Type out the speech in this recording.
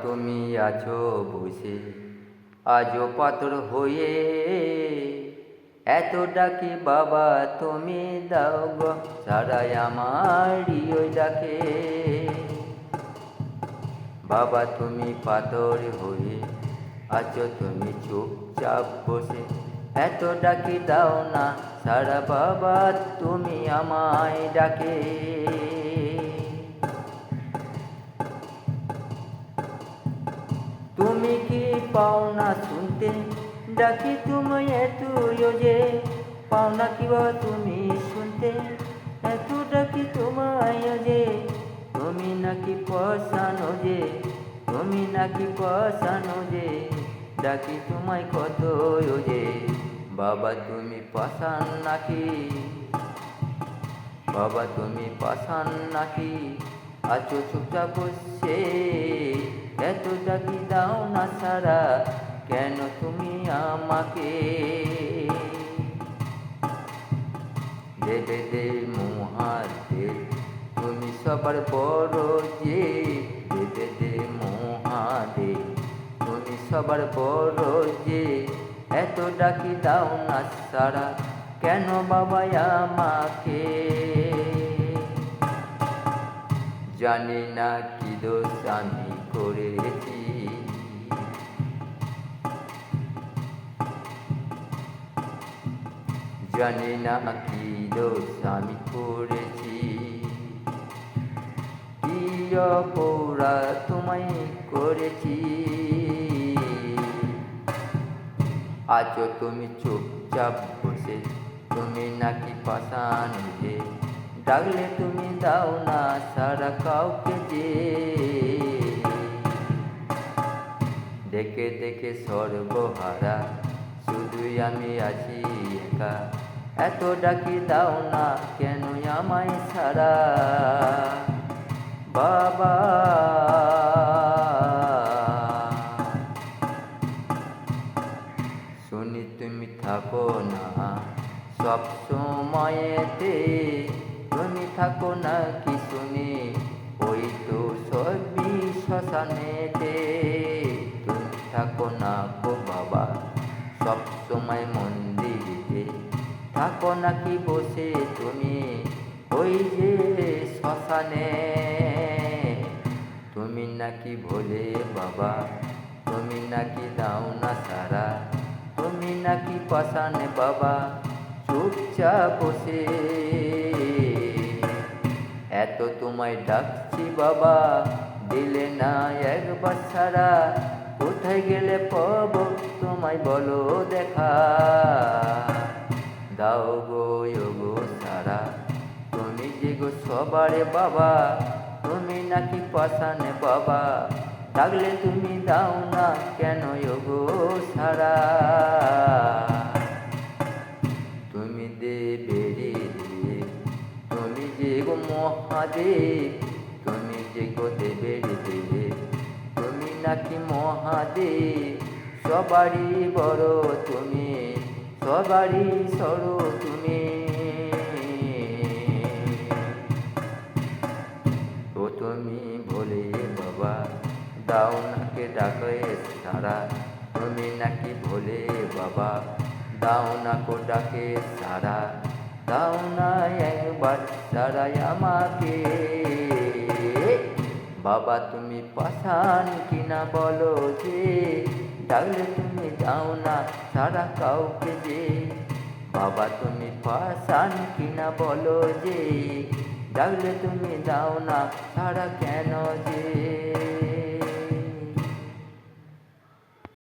তুমি আছো বসে আজও পাথর হয়ে, এত ডাকি বাবা তুমি দাও গো সারাই আমার ওই ডাকে। বাবা তুমি পাথর হয়ে আছো তুমি চুপচাপ বসে, এত ডাকি দাও না সারা বাবা তুমি আমায় ডাকে। তুমি কি পাও না শুনতে ডাকি তুমি এত যে, পাও না কি বা তুমি শুনতে এত ডাকি তোমায় যে। তুমি নাকি পছানো যে, তুমি নাকি পছানো যে, ডাকি তোমায় কত যে। বাবা তুমি পাশান নাকি, বাবা তুমি পাশান নাকি, আছো চুপচাপ বসে, এত ডাকি দাও না সারা কেন তুমি আমাকে। দে দে দে মহাদে তুমি সবার বড় যে, দে দে দে মহাদে তুমি সবার বড় যে, এত ডাকি দাও না সারা কেন বাবা আমাকে। জানি না কি দোষ আমি করেছি, জানি না কি দোষ আমি করেছি, কি অপরাধ তোমায় করেছি। আছো তুমি চুপচাপ বসে, তুমি নাকি পাশান যে, ডাকলে তুমি দাও না সারা কাউকে যে। দেখে দেখে সর্বহারা শুধুই আমি আছি একা, এত ডাকি দাও না কেন আমায় সারা। বাবা শুনি তুমি থাকো না সব সময়েতে, তুমি থাকো না কি শুনি ওই তো সবই শ্মশানেতে। তুমি থাকো না গো বাবা সব সময় মন্দিরেতে, থাকো নাকি বসে তুমি ওই যে শ্মশানে। তুমি নাকি ভোলে বাবা, তুমি নাকি দাও না সারা, তুমি নাকি পাশানে বাবা চুপচাপ বসে। এত তোমায় ডাকছি বাবা দিলে না একবার সারা, কোথায় গেলে পাবো তোমায় বলো দেখা। দাও গো গো সারা তুমি যে গো সবারে বাবা, তুমি নাকি পাশানে বাবা, ডাকলে তুমি দাও না কেন গো সারা। তুমি দেবে রে দেব, তুমি যে গো মহাদেব, তুমি যে গো দেবে রে দেব, তুমি নাকি মহাদেব, সবারই বড় তুমি সবারই সরো তুমি। ও তুমি ভোলে বাবা দাও নাকে ডাকে সারা, তুমি নাকি ভোলে বাবা দাও না কো ডাকে সারা, দাও না একবার সারাই আমাকে। বাবা তুমি পাশান কিনা বলো যে, ডাকলে তুমি দাও না সারা কাউকে যে। বাবা তুমি পাশান কিনা বলো যে, ডাকলে তুমি দাও না সারা কেন যে।